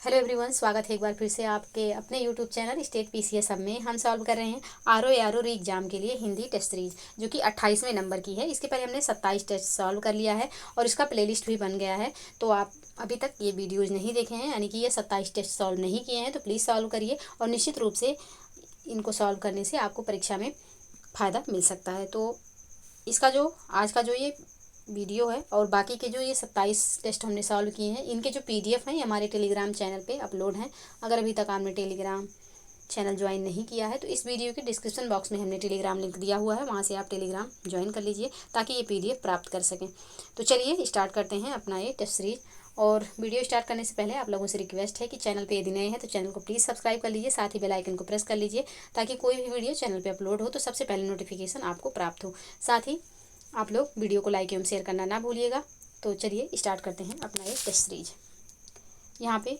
Hello everyone, स्वागत है एक बार फिर से आपके अपने यूट्यूब चैनल स्टेट पीसीएस सब में। हम सॉल्व कर रहे हैं आर ओ एग्जाम के लिए हिंदी टेस्ट सीरीज, जो कि 28वें नंबर की है। इसके पहले हमने 27 टेस्ट सॉल्व कर लिया है और इसका प्लेलिस्ट भी बन गया है। तो आप अभी तक ये वीडियोज़ नहीं देखे हैं, यानी कि ये 27 टेस्ट सॉल्व नहीं किए हैं, तो प्लीज़ सॉल्व करिए। और निश्चित रूप से इनको सॉल्व करने से आपको परीक्षा में फ़ायदा मिल सकता है। तो इसका जो आज का जो ये वीडियो है और बाकी के जो ये 27 टेस्ट हमने सॉल्व किए हैं, इनके जो पीडीएफ हैं, ये हमारे टेलीग्राम चैनल पे अपलोड हैं। अगर अभी तक आपने टेलीग्राम चैनल ज्वाइन नहीं किया है तो इस वीडियो के डिस्क्रिप्शन बॉक्स में हमने टेलीग्राम लिंक दिया हुआ है, वहाँ से आप टेलीग्राम ज्वाइन कर लीजिए ताकि ये पीडीएफ प्राप्त कर सकें। तो चलिए स्टार्ट करते हैं अपना ये टेस्ट सीरीज। और वीडियो स्टार्ट करने से पहले आप लोगों से रिक्वेस्ट है कि चैनल पे यदि नए हैं तो चैनल को प्लीज़ सब्सक्राइब कर लीजिए, साथ ही बेल आइकन को प्रेस कर लीजिए ताकि कोई भी वीडियो चैनल पे अपलोड हो तो सबसे पहले नोटिफिकेशन आपको प्राप्त हो। साथ ही आप लोग वीडियो को लाइक एवं शेयर करना ना भूलिएगा। तो चलिए स्टार्ट करते हैं अपना ये टेस्ट सीरीज। यहाँ पे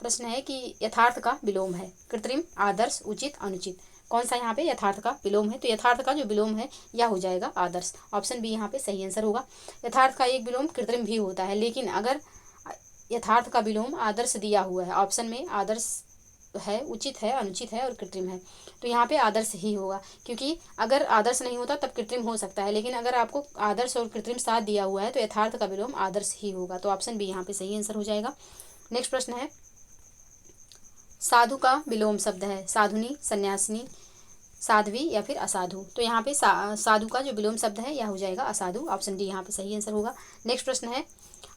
प्रश्न है कि यथार्थ का विलोम है, कृत्रिम, आदर्श, उचित, अनुचित। कौन सा यहाँ पे यथार्थ का विलोम है? तो यथार्थ का जो विलोम है यह हो जाएगा आदर्श। ऑप्शन बी यहाँ पे सही आंसर होगा। यथार्थ का एक विलोम कृत्रिम भी होता है, लेकिन अगर यथार्थ का विलोम आदर्श दिया हुआ है, ऑप्शन में आदर्श है, उचित है, अनुचित है और कृत्रिम है, तो यहाँ पे आदर्श ही होगा। क्योंकि अगर आदर्श नहीं होता तब कृत्रिम हो सकता है, लेकिन अगर आपको आदर्श और कृत्रिम साथ दिया हुआ है तो यथार्थ का विलोम आदर्श ही होगा। तो ऑप्शन बी यहाँ पे सही आंसर हो जाएगा। नेक्स्ट प्रश्न है, साधु का विलोम शब्द है, साधुनी, सन्यासिनी, साध्वी या फिर असाधु। तो यहाँ पे साधु का जो विलोम शब्द है यह हो जाएगा असाधु। ऑप्शन डी यहाँ पे सही आंसर होगा। नेक्स्ट प्रश्न है,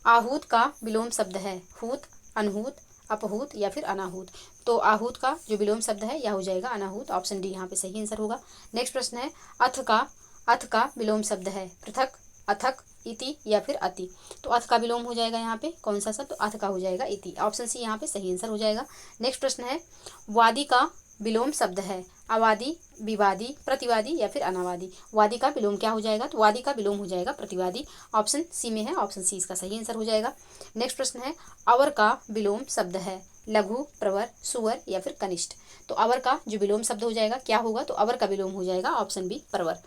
आहूत का विलोम शब्द है, हूत, अनहूत, अपहूत या फिर अनाहूत। तो आहूत का जो विलोम शब्द है यह हो जाएगा अनाहूत। ऑप्शन डी यहाँ पे सही आंसर होगा। नेक्स्ट प्रश्न है, अथ का विलोम शब्द है, पृथक, अथक, इति या फिर अति। तो अथ का विलोम हो जाएगा यहाँ पे कौन सा शब्द? तो अथ का हो जाएगा इति। ऑप्शन सी यहाँ पे सही आंसर हो जाएगा। नेक्स्ट प्रश्न है, वादी का विलोम शब्द है, अवादी, विवादी, प्रतिवादी या फिर अनावादी। वादी का विलोम क्या हो जाएगा? तो वादी का विलोम हो जाएगा प्रतिवादी। ऑप्शन सी में है, ऑप्शन सी इसका सही आंसर हो जाएगा। नेक्स्ट प्रश्न है, अवर का विलोम शब्द है, लघु, प्रवर, सुवर या फिर कनिष्ठ। तो अवर का जो विलोम शब्द हो जाएगा क्या होगा? तो अवर का विलोम हो जाएगा ऑप्शन बी, प्रवर।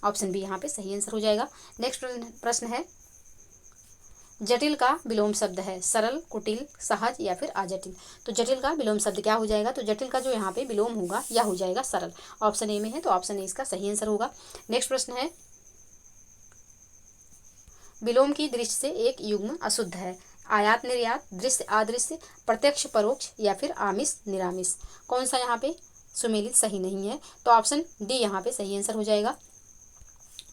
ऑप्शन बी यहाँ पे सही आंसर हो जाएगा। नेक्स्ट प्रश्न है, जटिल का विलोम शब्द है, सरल, कुटिल, सहज या फिर अजटिल। तो जटिल का विलोम शब्द क्या हो जाएगा? तो जटिल का जो यहाँ पे विलोम होगा यह हो जाएगा सरल। ऑप्शन ए में है, तो ऑप्शन ए इसका सही आंसर होगा। नेक्स्ट प्रश्न है, विलोम की दृष्टि से एक युग्म अशुद्ध है, आयात निर्यात, दृश्य अदृश्य, प्रत्यक्ष परोक्ष या फिर आमिष निरामिष। कौन सा यहाँ पे सुमेलित सही नहीं है? तो ऑप्शन डी यहाँ पे सही आंसर हो जाएगा।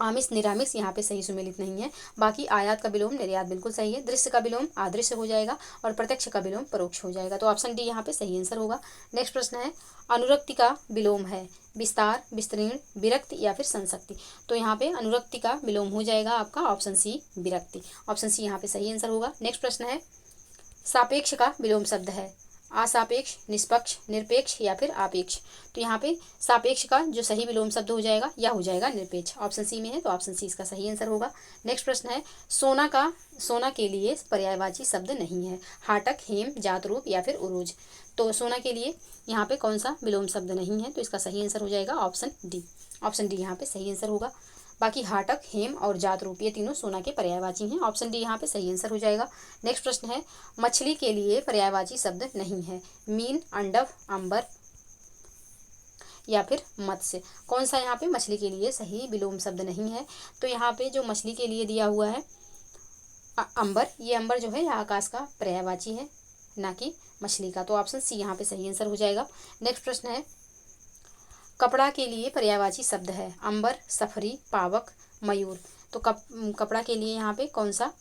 आमिष निरामिष यहाँ पे सही सुमेलित नहीं है। बाकी आयात का विलोम निर्यात बिल्कुल सही है, दृश्य का विलोम अदृश्य हो जाएगा और प्रत्यक्ष का विलोम परोक्ष हो जाएगा। तो ऑप्शन डी यहाँ पे सही आंसर होगा। नेक्स्ट प्रश्न है, अनुरक्ति का विलोम है, विस्तार, विस्तीर्ण, विरक्ति या फिर संसक्ति। तो यहाँ पे अनुरक्ति का विलोम हो जाएगा आपका ऑप्शन सी, विरक्ति। ऑप्शन सी यहाँ पे सही आंसर होगा। नेक्स्ट प्रश्न है, सापेक्ष का विलोम शब्द है, असापेक्ष, निष्पक्ष, निरपेक्ष या फिर आपेक्ष। तो यहाँ पे सापेक्ष का जो सही विलोम शब्द हो जाएगा यह हो जाएगा निरपेक्ष। ऑप्शन सी में है, तो ऑप्शन सी इसका सही आंसर होगा। नेक्स्ट प्रश्न है, सोना के लिए पर्यायवाची शब्द नहीं है, हाटक, हेम, जातरूप या फिर उरूज। तो सोना के लिए यहाँ पे कौन सा विलोम शब्द नहीं है? तो इसका सही आंसर हो जाएगा ऑप्शन डी। ऑप्शन डी यहाँ पे सही आंसर होगा। बाकी हाटक, हेम और जात रूप ये तीनों सोना के पर्यायवाची हैं। ऑप्शन डी यहाँ पे सही आंसर हो जाएगा। नेक्स्ट प्रश्न है, मछली के लिए पर्यायवाची शब्द नहीं है, मीन, अंडव, अंबर या फिर मत्स्य। कौन सा यहाँ पे मछली के लिए सही विलोम शब्द नहीं है? तो यहाँ पे जो मछली के लिए दिया हुआ है अंबर, ये अंबर जो है यह आकाश का पर्यायवाची है, ना कि मछली का। तो ऑप्शन सी यहाँ पे सही आंसर हो जाएगा। नेक्स्ट प्रश्न है, कपड़ा के लिए पर्यायवाची शब्द है, अंबर, सफरी, पावक, मयूर। तो कपड़ा के लिए यहाँ पे कौन सा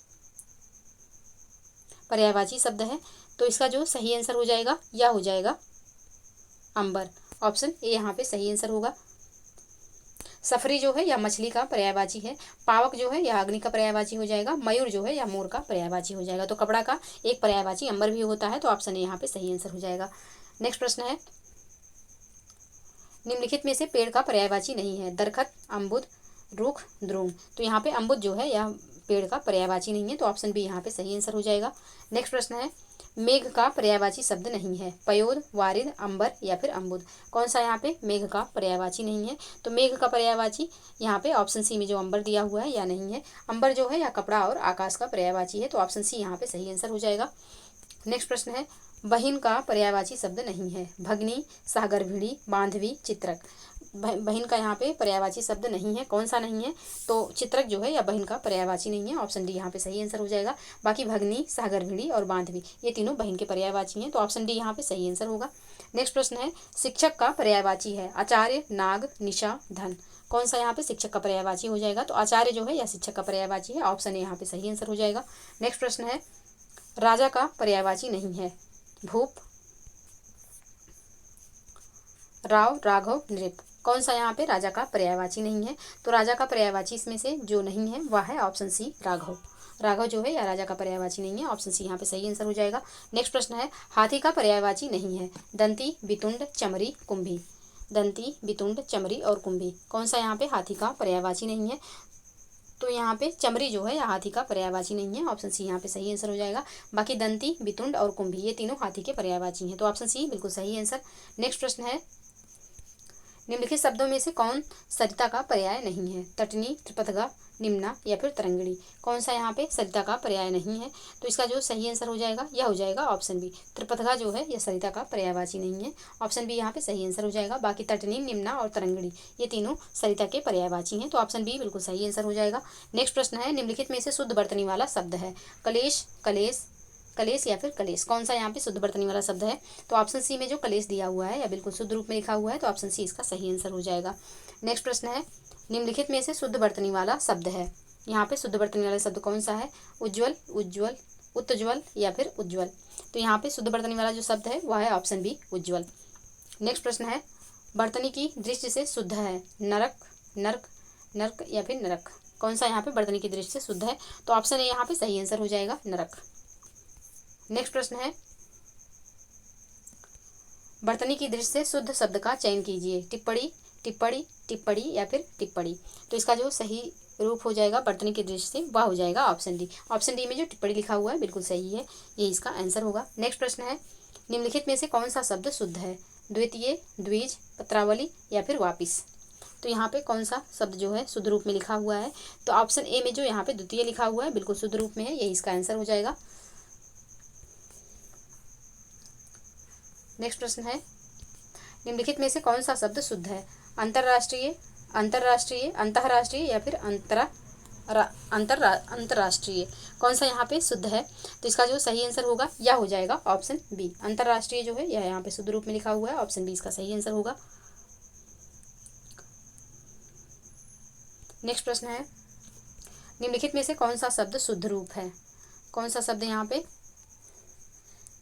पर्यायवाची शब्द है? तो इसका जो सही आंसर हो जाएगा यह हो जाएगा अंबर। ऑप्शन ए यहाँ पे सही आंसर होगा। सफरी जो है यह मछली का पर्यायवाची है, पावक जो है यह अग्नि का पर्यायवाची हो जाएगा, मयूर जो है यह मोर का पर्यायवाची हो जाएगा। तो कपड़ा का एक पर्यायवाची अंबर भी होता है, तो ऑप्शन ए यहाँ पे सही आंसर हो जाएगा। नेक्स्ट प्रश्न है, निम्नलिखित में से पेड़ का पर्यायवाची नहीं है, दरखत, अम्बुद, रुख, द्रुम। तो यहाँ पे अम्बुद जो है यह पेड़ का पर्यायवाची नहीं है, तो ऑप्शन बी यहाँ पे सही आंसर हो जाएगा। नेक्स्ट प्रश्न है, मेघ का पर्यायवाची शब्द नहीं है, पयोद, वारिद, अंबर या फिर अम्बुद। कौन सा यहाँ पे मेघ का पर्यायवाची नहीं है? तो मेघ का पर्यायवाची यहाँ पे ऑप्शन सी में जो अंबर दिया हुआ है या नहीं है। अंबर जो है यह कपड़ा और आकाश का पर्यायवाची है, तो ऑप्शन सी यहाँ पे सही आंसर हो जाएगा। नेक्स्ट प्रश्न है, बहिन का पर्यायवाची शब्द नहीं है। भगनी, सहगर्भिणी, बांधवी, चित्रक। बहिन का यहाँ पे पर्यायवाची शब्द नहीं है। कौन सा नहीं है? तो चित्रक जो है या बहिन का पर्यायवाची नहीं है। ऑप्शन डी यहाँ पे सही आंसर हो जाएगा। बाकी भगनी, सहगर्भिणी और बांधवी ये तीनों बहिन के पर्यायवाची हैं, तो ऑप्शन डी यहाँ पे सही आंसर होगा। नेक्स्ट प्रश्न है, शिक्षक का पर्यायवाची है। आचार्य, नाग, निशा, धन। कौन सा यहाँ पे शिक्षक का पर्यायवाची हो जाएगा? तो आचार्य जो है या शिक्षक का पर्यायवाची है। ऑप्शन ए यहाँ पे सही आंसर हो जाएगा। नेक्स्ट प्रश्न है, राजा का पर्यायवाची नहीं है। भूप, राव, राघव, नृप। कौन सा यहाँ पे राजा का पर्यायवाची नहीं है? तो राजा का पर्यायवाची इसमें से जो नहीं है वह है ऑप्शन सी, राघव। राघव जो है या राजा का पर्यायवाची नहीं है। ऑप्शन सी यहाँ पे सही आंसर हो जाएगा। नेक्स्ट प्रश्न है, हाथी का पर्यायवाची नहीं है। दंती, वितुंड, चमरी, कुंभी। दंती, वितुंड, चमरी और कुंभी। कौन सा यहाँ पे हाथी का पर्यायवाची नहीं है? तो यहाँ पे चमरी जो है या हाथी का पर्यायवाची नहीं है। ऑप्शन सी यहाँ पे सही आंसर हो जाएगा। बाकी दंती, वितुंड और कुंभी ये तीनों हाथी के पर्यायवाची हैं, तो ऑप्शन सी बिल्कुल सही आंसर। नेक्स्ट प्रश्न है, निम्नलिखित शब्दों में से कौन सरिता का पर्याय नहीं है? तटनी, त्रिपथगा, निम्ना या फिर तरंगिणी। कौन सा यहाँ पे सरिता का पर्याय नहीं है? तो इसका जो सही आंसर हो जाएगा यह हो जाएगा ऑप्शन बी। त्रिपथगा जो है यह सरिता का पर्यायवाची नहीं है। ऑप्शन बी यहाँ पे सही आंसर हो जाएगा। बाकी तटनी, निम्ना और तरंगिणी ये तीनों सरिता के पर्यायवाची हैं, तो ऑप्शन बी बिल्कुल सही आंसर हो जाएगा। नेक्स्ट प्रश्न है, निम्नलिखित में से शुद्ध वर्तनी वाला शब्द है। कलेश, कलेश, कलेश या फिर कलेश। कौन सा यहाँ पे शुद्ध वर्तनी वाला शब्द है? तो ऑप्शन सी में जो कलेश दिया हुआ है या बिल्कुल शुद्ध रूप में लिखा हुआ है, तो ऑप्शन सी इसका सही आंसर हो जाएगा। नेक्स्ट प्रश्न है, निम्नलिखित में से शुद्ध वर्तनी वाला शब्द है। यहाँ पे शुद्ध वर्तनी वाला शब्द कौन सा है? उज्ज्वल, उज्ज्वल, उत्ज्वल या फिर उज्ज्वल। तो यहाँ पे शुद्ध वर्तनी वाला जो शब्द है वह है ऑप्शन बी, उज्ज्वल। नेक्स्ट प्रश्न है, वर्तनी की दृष्टि से शुद्ध है। नरक, नर्क, नर्क या फिर नरक। कौन सा यहाँ पे वर्तनी की दृष्टि से शुद्ध है? तो ऑप्शन ए यहाँ पे सही आंसर हो जाएगा, नरक। नेक्स्ट प्रश्न है, वर्तनी की दृष्टि से शुद्ध शब्द का चयन कीजिए। टिप्पणी, टिप्पणी, टिप्पणी या फिर टिप्पणी। तो इसका जो सही रूप हो जाएगा वर्तनी की दृष्टि से वह हो जाएगा ऑप्शन डी। ऑप्शन डी में जो टिप्पणी लिखा हुआ है बिल्कुल सही है, ये इसका आंसर होगा। नेक्स्ट प्रश्न है, निम्नलिखित में से कौन सा शब्द शुद्ध है? द्वितीय, द्विज, पत्रावली या फिर वापिस। तो यहाँ पे कौन सा शब्द जो है शुद्ध रूप में लिखा हुआ है? तो ऑप्शन ए में जो यहाँ पे द्वितीय लिखा हुआ है बिल्कुल शुद्ध रूप में है, यही इसका आंसर हो जाएगा। नेक्स्ट प्रश्न है, निम्नलिखित में से कौन सा शब्द शुद्ध है? अंतर्राष्ट्रीय, अंतर्राष्ट्रीय, अंतर्राष्ट्रीय या फिर अंतर्राष्ट्रीय। कौन सा यहाँ पे शुद्ध है? तो इसका जो सही आंसर होगा यह हो जाएगा ऑप्शन बी। अंतर्राष्ट्रीय जो है यह यहाँ पे शुद्ध रूप में लिखा हुआ है, ऑप्शन बी इसका सही आंसर होगा। नेक्स्ट प्रश्न है, निम्नलिखित में से कौन सा शब्द शुद्ध रूप है? कौन सा शब्द यहाँ पे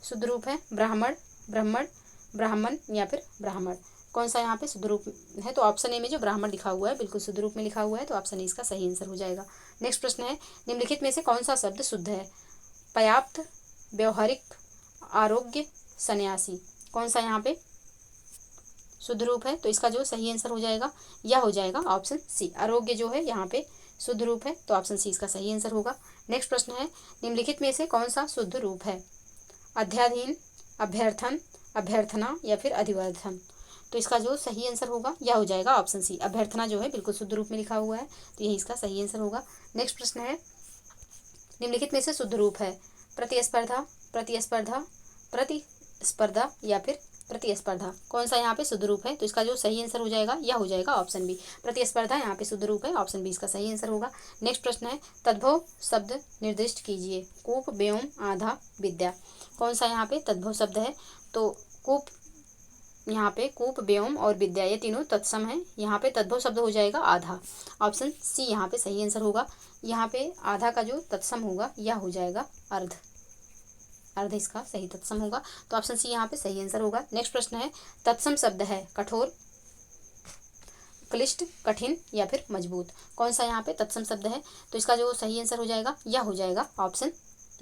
शुद्ध रूप है? ब्राह्मण, ब्राह्मण, ब्राह्मण या फिर ब्राह्मण। कौन सा यहाँ पे शुद्ध रूप है? तो ऑप्शन ए में जो ब्राह्मण लिखा हुआ है बिल्कुल शुद्ध रूप में लिखा हुआ है, तो ऑप्शन ए इसका सही आंसर हो जाएगा। नेक्स्ट प्रश्न है, निम्नलिखित में से कौन सा शब्द शुद्ध है? पर्याप्त, व्यवहारिक, आरोग्य, सन्यासी। कौन सा यहाँ पे शुद्ध रूप है? तो इसका जो सही आंसर हो जाएगा यह हो जाएगा ऑप्शन सी। आरोग्य जो है यहाँ पे शुद्ध रूप है, तो ऑप्शन सी इसका सही आंसर होगा। नेक्स्ट प्रश्न है, निम्नलिखित में से कौन सा शुद्ध रूप है? अध्याधीन, अभ्यर्थन, अभ्यर्थना या फिर अधिवर्धन। तो इसका जो सही आंसर होगा यह हो जाएगा ऑप्शन सी। अभ्यर्थना जो है बिल्कुल शुद्ध रूप में लिखा हुआ है, तो यही इसका सही आंसर होगा। नेक्स्ट प्रश्न है, निम्नलिखित में से शुद्ध रूप है? प्रतिस्पर्धा, प्रतिस्पर्धा, प्रतिस्पर्धा या फिर प्रतिस्पर्धा। कौन सा यहाँ पे शुद्ध रूप है? तो इसका जो सही आंसर हो जाएगा यह हो जाएगा ऑप्शन बी। प्रतिस्पर्धा यहाँ पे शुद्ध रूप है, ऑप्शन बी इसका सही आंसर होगा। नेक्स्ट प्रश्न है, तद्भव शब्द निर्दिष्ट कीजिए। कूप, व्योम, आधा, विद्या। कौन सा यहाँ पे तद्भव शब्द है? तो कूप, यहाँ पे कूप, व्योम और विद्या ये तीनों तत्सम है। यहाँ पे तद्भव शब्द हो जाएगा आधा। ऑप्शन सी यहाँ पे सही आंसर होगा। यहाँ पे आधा का जो तत्सम होगा यह हो जाएगा अर्ध। अर्ध इसका सही तत्सम होगा, तो ऑप्शन सी यहाँ पे सही आंसर होगा। नेक्स्ट प्रश्न है, तत्सम शब्द है कठोर, क्लिष्ट, कठिन या फिर मजबूत। कौन सा यहाँ पे तत्सम शब्द है? तो इसका जो सही आंसर हो जाएगा यह हो जाएगा ऑप्शन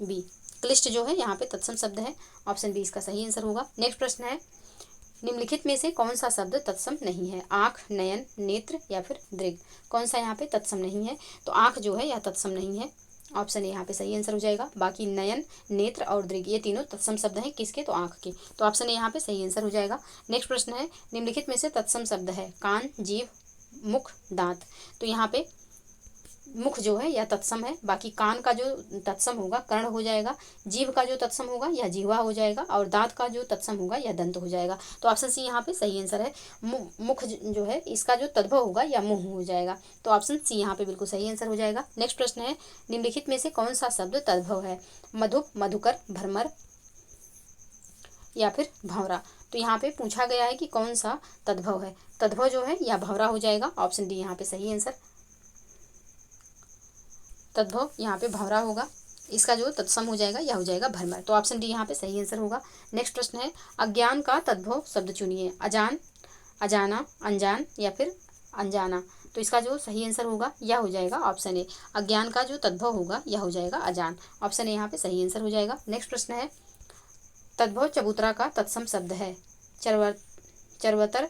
बी। क्लिष्ट जो है यहाँ पे तत्सम शब्द है, ऑप्शन बी इसका सही आंसर होगा। नेक्स्ट प्रश्न है, निम्नलिखित में से कौन सा शब्द तत्सम नहीं है? आँख, नयन, नेत्र या फिर दृग। कौन सा यहाँ पे तत्सम नहीं है? तो आँख जो है यह तत्सम नहीं है, ऑप्शन ए यहाँ पे सही आंसर हो जाएगा। बाकी नयन, नेत्र और दृग ये तीनों तत्सम शब्द हैं, किसके? तो आँख के, तो ऑप्शन ए यहाँ पे सही आंसर हो जाएगा। नेक्स्ट प्रश्न है, निम्नलिखित में से तत्सम शब्द है कान, जीभ, मुख, दांत। तो यहाँ पे मुख जो है यह तत्सम है, बाकी कान का जो तत्सम होगा कर्ण हो जाएगा, जीभ का जो तत्सम होगा यह जीवा हो जाएगा, और दांत का जो तत्सम होगा यह दंत हो जाएगा। तो ऑप्शन सी यहाँ पे सही आंसर है। मुख जो है इसका जो तद्भव होगा यह मुंह हो जाएगा। तो ऑप्शन सी यहाँ पे बिल्कुल सही आंसर हो जाएगा। नेक्स्ट प्रश्न है, निम्नलिखित में से कौन सा शब्द तद्भव है? मधुप, मधुकर, भ्रमर या फिर भंवरा। तो यहाँ पे पूछा गया है कि कौन सा तद्भव है। तद्भव जो है यह भंवरा हो जाएगा। ऑप्शन डी यहाँ पे सही आंसर। तद्भव यहाँ पे भंवरा होगा, इसका जो तत्सम हो जाएगा यह हो जाएगा भ्रमर। तो ऑप्शन डी यहाँ पे सही आंसर होगा। नेक्स्ट प्रश्न है, अज्ञान का तद्भव शब्द चुनिए। अजान, अजाना, अनजान या फिर अनजाना। तो इसका जो सही आंसर होगा यह हो जाएगा ऑप्शन ए। अज्ञान का जो तद्भव होगा यह हो जाएगा अजान। ऑप्शन ए यहाँ पे सही आंसर हो जाएगा। नेक्स्ट प्रश्न है, तद्भव चबूतरा का तत्सम शब्द है। चरवतर,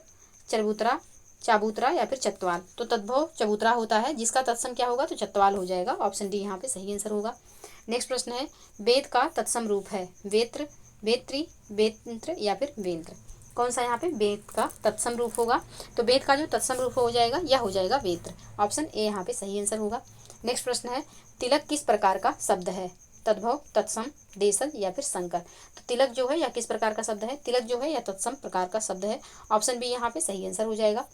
चरबूतरा, चाबूतरा या फिर चतवाल। तो तद्भव चबूतरा होता है, जिसका तत्सम क्या होगा तो चतवाल हो जाएगा। ऑप्शन डी यहाँ पे सही आंसर होगा। नेक्स्ट प्रश्न है, वेद का तत्सम रूप है। वेत्र, वेत्री, वेत्र या फिर वेंत्र। कौन सा यहाँ पे वेद का तत्सम रूप होगा? तो वेद का जो तत्सम रूप हो जाएगा यह हो जाएगा वेत्र। ऑप्शन ए यहाँ पे सही आंसर होगा। नेक्स्ट प्रश्न है, तिलक किस प्रकार का शब्द है? तद्भव, तत्सम, देशज या फिर संकर। तो तिलक जो है यह किस प्रकार का शब्द है? तिलक जो है यह तत्सम प्रकार का शब्द है। ऑप्शन बी यहाँ पे सही आंसर हो जाएगा।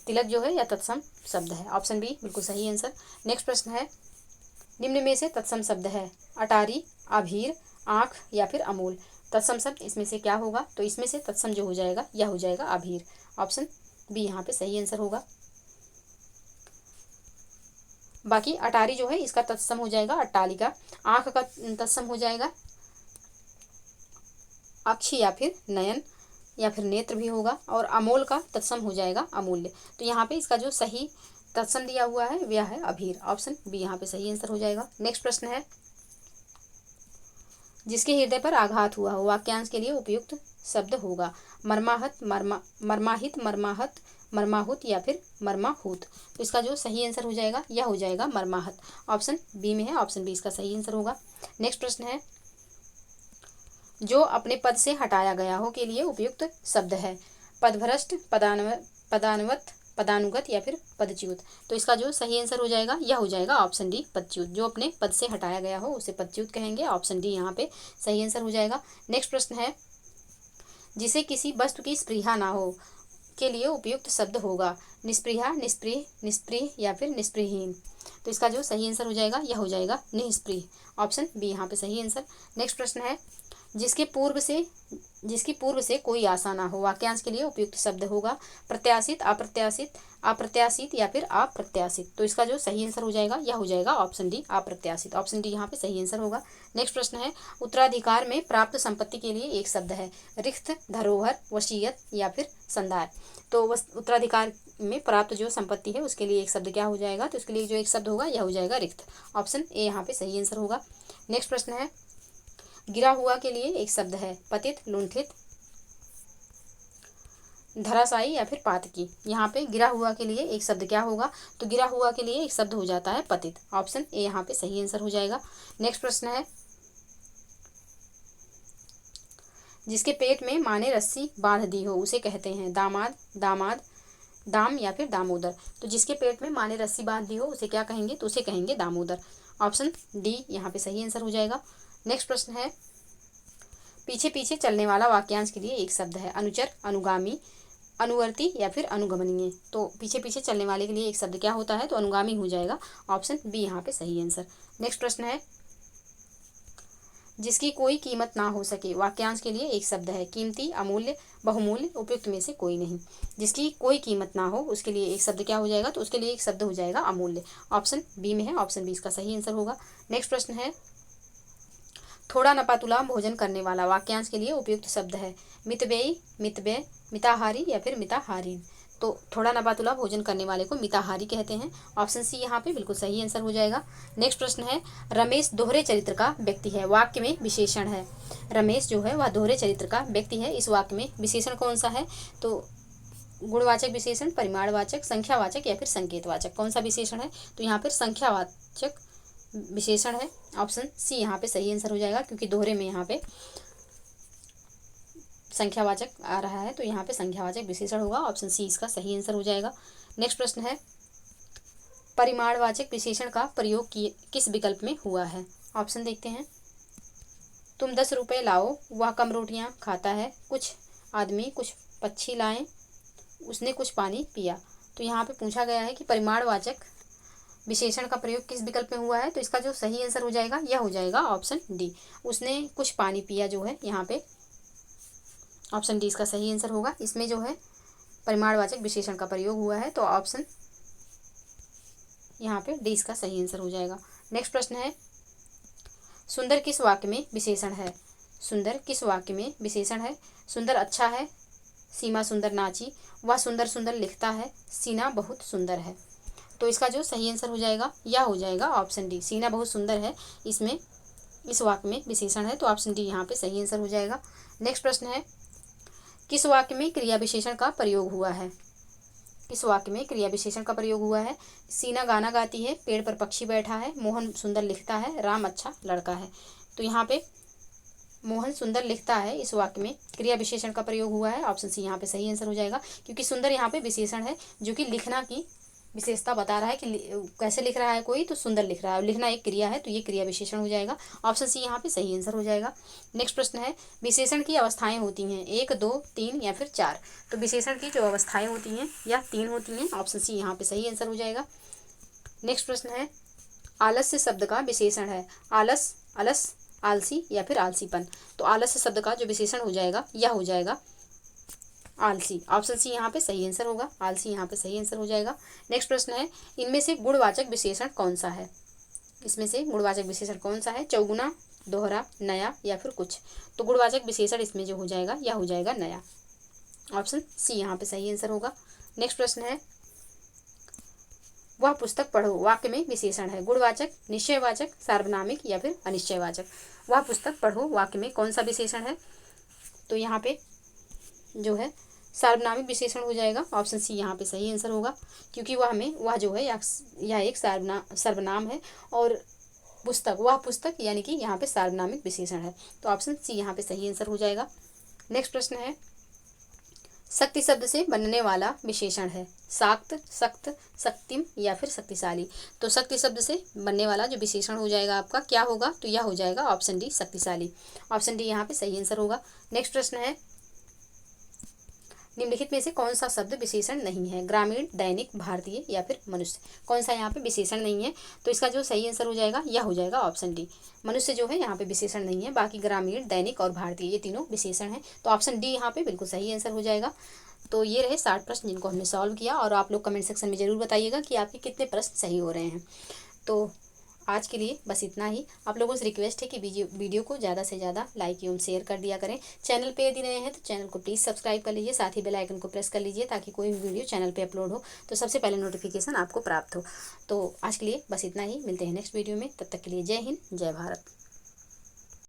तिलक जो है यह तत्सम शब्द है। ऑप्शन बी बिल्कुल सही आंसर। नेक्स्ट प्रश्न है, निम्न में से तत्सम शब्द है। अटारी, अभीर, आँख या फिर अमूल। तत्सम शब्द इसमें से क्या होगा? तो इसमें से तत्सम जो हो जाएगा यह हो जाएगा अभीर। ऑप्शन बी यहाँ पे सही आंसर होगा। बाकी अटारी जो है इसका तत्सम हो जाएगा अट्टालिका। आँख का तत्सम हो जाएगा अक्षि या फिर नयन या फिर नेत्र भी होगा, और अमोल का तत्सम हो जाएगा अमूल्य। तो यहाँ पे इसका जो सही तत्सम दिया हुआ है वह है अभीर। ऑप्शन बी यहाँ पे सही आंसर हो जाएगा। नेक्स्ट प्रश्न है, जिसके हृदय पर आघात हुआ हो वाक्यांश के लिए उपयुक्त शब्द होगा। मर्माहत, मर्माहित, मर्माहत, मर्माहुत या फिर मर्माहूत। तो इसका जो सही आंसर हो जाएगा यह हो जाएगा मर्माहत। ऑप्शन बी में है। ऑप्शन बी इसका सही आंसर होगा। नेक्स्ट प्रश्न है, जो अपने पद से हटाया गया हो के लिए उपयुक्त शब्द है। पदभ्रष्ट, पदानवत, पदानुगत या फिर पदच्युत। तो इसका जो सही आंसर हो जाएगा यह हो जाएगा ऑप्शन डी पदच्युत। जो अपने पद से हटाया गया हो उसे पदच्युत कहेंगे। ऑप्शन डी यहाँ पे सही आंसर हो जाएगा। नेक्स्ट प्रश्न है, जिसे किसी वस्तु की स्पृहा ना हो के लिए उपयुक्त शब्द होगा। निस्पृहा, निस्पृह, निस्पृह या फिर निस्पृहहीन। तो इसका जो सही आंसर हो जाएगा यह हो जाएगा निस्पृह। ऑप्शन बी यहाँ पे सही आंसर। नेक्स्ट प्रश्न है, जिसकी पूर्व से कोई आशा ना हो वाक्यांश के लिए उपयुक्त शब्द होगा। प्रत्याशित, अप्रत्याशित, अप्रत्याशित या फिर अप्रत्याशित। तो इसका जो सही आंसर हो जाएगा यह हो जाएगा ऑप्शन डी अप्रत्याशित। ऑप्शन डी यहाँ पे सही आंसर होगा। नेक्स्ट प्रश्न है, उत्तराधिकार में प्राप्त संपत्ति के लिए एक शब्द है। रिक्त, धरोहर, वसीयत या फिर संदाय। तो उत्तराधिकार में प्राप्त जो संपत्ति है उसके लिए एक शब्द क्या हो जाएगा? तो इसके लिए जो एक शब्द होगा यह हो जाएगा रिक्त। ऑप्शन ए यहाँ पे सही आंसर होगा। नेक्स्ट प्रश्न है, गिरा हुआ के लिए एक शब्द है। पतित, लुंठित, धराशायी या फिर पातकी। यहाँ पे गिरा हुआ के लिए एक शब्द क्या होगा? तो गिरा हुआ के लिए एक शब्द हो जाता है पतित। ऑप्शन ए यहाँ पे सही आंसर हो जाएगा। नेक्स्ट प्रश्न है, जिसके पेट में माँ ने रस्सी बांध दी हो उसे कहते हैं दामाद, दामाद, दाम या फिर दामोदर। तो जिसके पेट में माँ ने रस्सी बांध दी हो उसे क्या कहेंगे? तो उसे कहेंगे दामोदर। ऑप्शन डी यहाँ पे सही आंसर हो जाएगा। नेक्स्ट प्रश्न है, पीछे पीछे चलने वाला वाक्यांश के लिए एक शब्द है। अनुचर, अनुगामी, अनुवर्ती या फिर अनुगमनीय। तो पीछे पीछे चलने वाले के लिए एक शब्द क्या होता है? तो अनुगामी हो जाएगा। ऑप्शन बी यहाँ पे सही आंसर। नेक्स्ट प्रश्न है, जिसकी कोई कीमत ना हो सके वाक्यांश के लिए एक शब्द है। कीमती, अमूल्य, बहुमूल्य, उपयुक्त में से कोई नहीं। जिसकी कोई कीमत ना हो उसके लिए एक शब्द क्या हो जाएगा? तो उसके लिए एक शब्द हो जाएगा अमूल्य। ऑप्शन बी में है। ऑप्शन बी इसका सही आंसर होगा। नेक्स्ट प्रश्न है, थोड़ा नपातुला भोजन करने वाला वाक्यांश के लिए उपयुक्त शब्द है। मितव्ययी, मितव्यय, मिताहारी या फिर मिताहारीन। तो थोड़ा नपातुला भोजन करने वाले को मिताहारी कहते हैं। ऑप्शन सी यहाँ पे बिल्कुल सही आंसर हो जाएगा। नेक्स्ट प्रश्न है, रमेश दोहरे चरित्र का व्यक्ति है वाक्य में विशेषण है। रमेश जो है वह दोहरे चरित्र का व्यक्ति है। इस वाक्य में विशेषण कौन सा है? तो गुणवाचक विशेषण, परिमाणवाचक, संख्यावाचक या फिर संकेतवाचक। कौन सा विशेषण है? तो यहाँ पर संख्यावाचक विशेषण है। ऑप्शन सी यहाँ पे सही आंसर हो जाएगा, क्योंकि दोहरे में यहाँ पे संख्यावाचक आ रहा है, तो यहाँ पे संख्यावाचक विशेषण होगा। ऑप्शन सी इसका सही आंसर हो जाएगा। नेक्स्ट प्रश्न है, परिमाणवाचक विशेषण का प्रयोग किस विकल्प में हुआ है? ऑप्शन देखते हैं। तुम 10 रुपये लाओ, वह कम रोटियां खाता है, कुछ आदमी कुछ पक्षी लाएं, उसने कुछ पानी पिया। तो यहाँ पे पूछा गया है कि परिमाणवाचक विशेषण का प्रयोग किस विकल्प में हुआ है, तो इसका जो सही आंसर हो जाएगा यह हो जाएगा ऑप्शन डी, उसने कुछ पानी पिया जो है यहाँ पे ऑप्शन डी इसका सही आंसर होगा। इसमें जो है परिमाणवाचक विशेषण का प्रयोग हुआ है, तो ऑप्शन यहाँ पे डी इसका सही आंसर हो जाएगा। नेक्स्ट प्रश्न है, सुंदर किस वाक्य में विशेषण है? सुंदर किस वाक्य में विशेषण है? सुंदर अच्छा है, सीमा सुंदर नाची, वह सुंदर सुंदर लिखता है, सीना बहुत सुंदर है। तो इसका जो सही आंसर हो जाएगा यह हो जाएगा ऑप्शन डी, सीना बहुत सुंदर है, इसमें इस वाक्य में विशेषण है, तो ऑप्शन डी यहाँ पे सही आंसर हो जाएगा। नेक्स्ट प्रश्न है, किस वाक्य में क्रिया विशेषण का प्रयोग हुआ है? किस वाक्य में क्रिया विशेषण का प्रयोग हुआ है? सीना गाना गाती है, पेड़ पर पक्षी बैठा है, मोहन सुंदर लिखता है, राम अच्छा लड़का है। तो यहाँ पे मोहन सुंदर लिखता है, इस वाक्य में क्रिया विशेषण का प्रयोग हुआ है, ऑप्शन सी यहाँ पे सही आंसर हो जाएगा, क्योंकि सुंदर यहाँ पे विशेषण है जो कि लिखना की विशेषता बता रहा है कि कैसे लिख रहा है कोई, तो सुंदर लिख रहा है, लिखना एक क्रिया है, तो ये क्रिया विशेषण हो जाएगा, ऑप्शन सी यहाँ पे सही आंसर हो जाएगा। नेक्स्ट प्रश्न है, विशेषण की अवस्थाएं होती हैं 1, 2, 3 या फिर 4। तो विशेषण की जो अवस्थाएं होती हैं या 3 होती हैं, ऑप्शन सी यहाँ पे सही आंसर हो जाएगा। नेक्स्ट प्रश्न है, आलस्य शब्द का विशेषण है आलस, अलस, आलसी या फिर आलसीपन। तो आलस्य शब्द का जो विशेषण हो जाएगा यह हो जाएगा आलसी, ऑप्शन सी यहाँ पे सही आंसर होगा, आलसी यहाँ पे सही आंसर हो जाएगा। नेक्स्ट प्रश्न है, इनमें से गुणवाचक विशेषण कौन सा है? इसमें से गुणवाचक विशेषण कौन सा है? चौगुना, दोहरा, नया या फिर कुछ। तो गुणवाचक विशेषण इसमें जो हो जाएगा यह हो जाएगा नया, ऑप्शन सी यहाँ पे सही आंसर होगा। नेक्स्ट प्रश्न है, वह पुस्तक पढ़ो वाक्य में विशेषण है गुणवाचक, निश्चयवाचक, सार्वनामिक या फिर अनिश्चयवाचक। वह पुस्तक पढ़ो वाक्य में कौन सा विशेषण है? तो यहाँ पे जो है सार्वनामिक विशेषण हो जाएगा, ऑप्शन सी यहाँ पे सही आंसर होगा, क्योंकि वह जो है यह एक सर्वनाम है और पुस्तक, वह पुस्तक यानी कि यहाँ पे सार्वनामिक विशेषण है, तो ऑप्शन सी यहाँ पे सही आंसर हो जाएगा। नेक्स्ट प्रश्न है, शक्ति शब्द से बनने वाला विशेषण है शाक्त, सख्त, शक्तिम या फिर शक्तिशाली। तो शक्ति शब्द से बनने वाला जो विशेषण हो जाएगा आपका क्या होगा? तो यह हो जाएगा ऑप्शन डी शक्तिशाली, ऑप्शन डी यहाँ पे सही आंसर होगा। नेक्स्ट प्रश्न है, निम्नलिखित में से कौन सा शब्द विशेषण नहीं है? ग्रामीण, दैनिक, भारतीय या फिर मनुष्य। कौन सा यहाँ पे विशेषण नहीं है? तो इसका जो सही आंसर हो जाएगा यह हो जाएगा ऑप्शन डी, मनुष्य जो है यहाँ पे विशेषण नहीं है, बाकी ग्रामीण, दैनिक और भारतीय ये तीनों विशेषण हैं, तो ऑप्शन डी यहाँ पे बिल्कुल सही आंसर हो जाएगा। तो ये रहे 60 प्रश्न जिनको हमने सॉल्व किया, और आप लोग कमेंट सेक्शन में ज़रूर बताइएगा कि आपके कितने प्रश्न सही हो रहे हैं। तो आज के लिए बस इतना ही। आप लोगों से रिक्वेस्ट है कि वीडियो को ज़्यादा से ज़्यादा लाइक एवं शेयर कर दिया करें। चैनल पे यदि नए हैं तो चैनल को प्लीज़ सब्सक्राइब कर लीजिए, साथ ही बेल आइकन को प्रेस कर लीजिए ताकि कोई भी वीडियो चैनल पे अपलोड हो तो सबसे पहले नोटिफिकेशन आपको प्राप्त हो। तो आज के लिए बस इतना ही, मिलते हैं नेक्स्ट वीडियो में, तब तक के लिए जय हिंद, जय भारत।